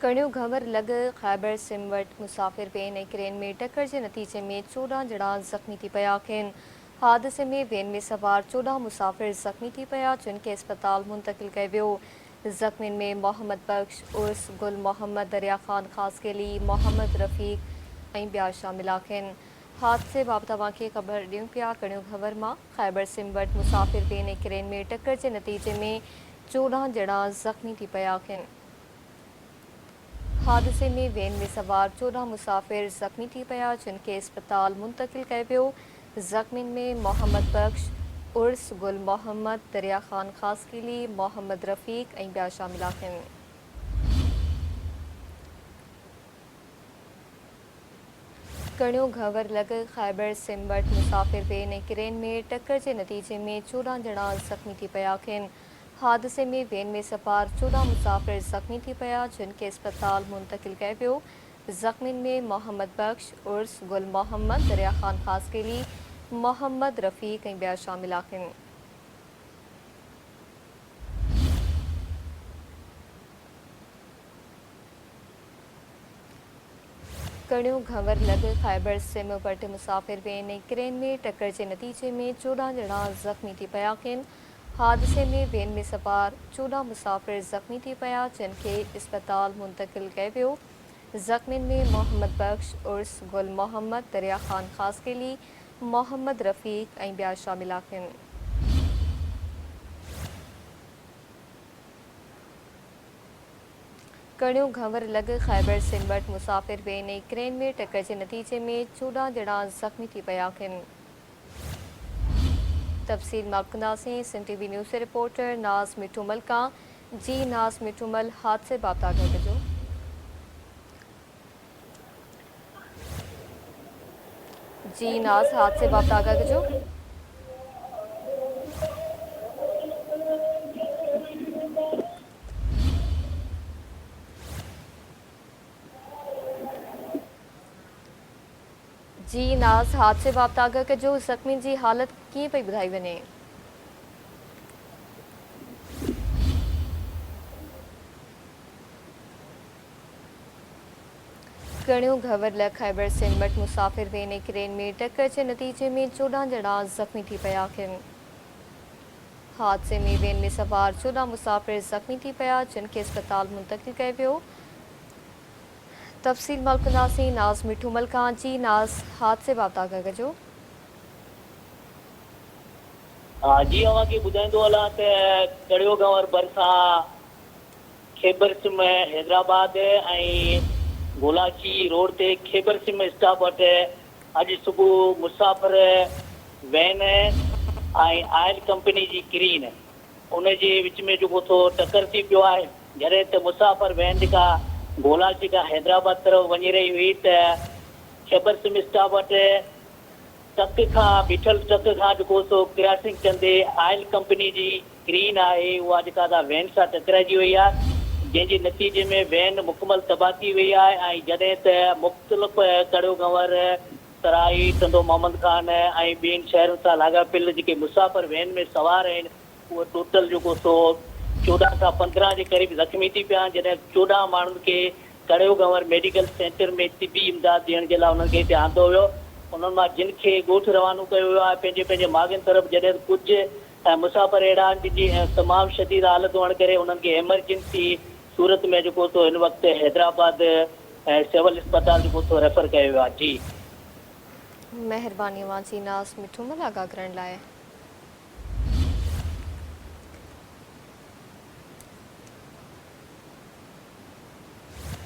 कणियों घवर लॻ ख़ैबर सिम वटि मुसाफ़िर वेन ऐं क्रेन में टक्कर जे नतीजे में 14 ॼणा ज़ख़्मी थी पिया आहिनि। हादसे में वेन में सवार 14 मुसाफ़िर ज़ख़्मी थी पिया, जिन खे अस्पताल मुंतक़िल कयो वियो। ज़ख़्मियुनि में मोहम्मद बख्श उर्स गुल मोहम्मद, दरिया ख़ान ख़ासकेली, मोहम्मद रफ़ीक ऐं ॿिया शामिल आहिनि। हादसे बाबति तव्हांखे ख़बर ॾियूं पिया। कणियों घवर मां ख़ैबर सिम वटि मुसाफ़िर वेन ऐं क्रेन में टक्कर जे नतीजे में 14 ॼणा ज़ख़्मी थी पिया आहिनि। हादसे में वेन में सवार 14 मुसाफ़िर ज़ख़्मी थी पिया, जिन खे अस्पताल मुंतक़िल कयो वियो। ज़ख़्मियुनि में मोहम्मद बख्श उर्स गुल मोहम्मद, दरिया ख़ान ख़ासकेली, मोहम्मद रफ़ीक ऐं ॿिया शामिल आहिनि। कणियों घवर लॻ ख़ैबर सिम वटि मुसाफ़िर वेन ऐं क्रेन में टक्कर जे नतीजे में 14 ॼणा ज़ख़्मी थी पिया आहिनि। हादसे में वेन में सवार 14 मुसाफ़िर ज़ख़्मी थी पिया, जिन खे अस्पताल मुंतक़िल कयो वियो। ज़ख़्मियुनि में मोहम्मद बख्श उर्स गुल मोहम्मद, दरिया ख़ान ख़ासकेली, मोहम्मद रफ़ीक ऐं ॿिया शामिल आहिनि। कणियों घवर लॻ ख़ैबर सिम वटि मुसाफ़िर वेन ऐं क्रेन में टक्कर जे नतीजे में 14 ॼणा ज़ख़्मी थी पिया आहिनि। हादसे में वेन में सवार 14 मुसाफ़िर ज़ख़्मी थी पिया, जिन खे अस्पताल मुंतक़िल कयो वियो। ज़ख़्मियुनि में मोहम्मद बख्श उर्स गुल मोहम्मद, दरिया ख़ान ख़ासकेली, मोहम्मद रफ़ीक ऐं ॿिया शामिल आहिनि। कणियों घवर लॻ ख़ैबर सिम वटि मुसाफ़िर वेन ऐं क्रेन में टक्कर जे नतीजे में 14 ॼणा ज़ख़्मी थी पिया आहिनि। तफ़सील मालूम सिंध टीवी न्यूज़ से रिपोर्टर नाज़ मिठूमल का। जी नाज़ मिठूमल, हादसे बाबति आगाह कजो। जी नाज़, हादसे बाबति आगाह कजो। जी नाज़, हादसे बाबति आगाह कजो। ज़ख़्मियुनि जी हालत कीअं पई ॿुधाई वञे? कणियों घवर लॻ ख़ैबर सिम वटि मुसाफ़िर वेन ऐं क्रेन में टक्कर जे नतीजे में 14 ॼणा ज़ख़्मी थी पिया आहिनि। हादसे में वेन में सवार 14 मुसाफ़िर ज़ख़्मी थी पिया, जिन खे अस्पताल मुंतक़िल कयो वियो। तफ़सील मालूम नाज़ मिठूमल खां। जी नाज़, हादसे बाबति आगाह कजो। जी अव्हांखे ॿुधाईंदो हलां त कड़ियो गंवर भरिसां ख़ैबर सिम हैदराबाद ऐं गोलाची रोड ते ख़ैबर सिम स्टॉप वटि अॼु सुबुह मुसाफ़िर वैन ऐं आयल कंपनी जी क्रीन उन जे विच में जेको थो टकर थी पियो आहे। जॾहिं त मुसाफ़िर वैन जेका गोलाची खां हैदराबाद तरफ़ वञी रही हुई त ख़ैबर सिम स्टॉप वटि ट्रक खां बीठल ट्रक खां जेको सो क्रॉसिंग कंदे आयल कंपनी जी क्रीन आहे उहा जेका वैन सां टकराइजी वई आहे, जंहिंजे नतीजे में वैन मुकमल तबाह थी वई आहे। ऐं जॾहिं त मुख़्तलिफ़ कड़ियो गंवर सराई टंडो मोहम्मद खान ऐं ॿियनि शहरनि सां लाॻापियल जेके मुसाफ़िर वैन में सवार आहिनि उहे टोटल जेको सो 14 खां 15 जे क़रीब ज़ख़्मी थी पिया आहिनि। जॾहिं 14 माण्हुनि खे कड़ियो गंवर मेडिकल सेंटर में तिबी इमदाद ॾियण जे लाइ उन्हनि खे हिते आंदो वियो। उन्हनि मां जिन खे ॻोठु रवानो कयो वियो आहे पंहिंजे पंहिंजे माॻनि तरफ़, जॾहिं कुझु मुसाफ़िर अहिड़ा आहिनि जिन तमामु शदीद हालत हुअण करे उन्हनि खे एमरजेंसी सूरत में जेको सो हिन वक़्तु हैदराबाद सिविल अस्पताल जेको सो रेफर कयो वियो आहे। जी महिरबानी जी नाज़ मिठूमल आगाह करण लाइ।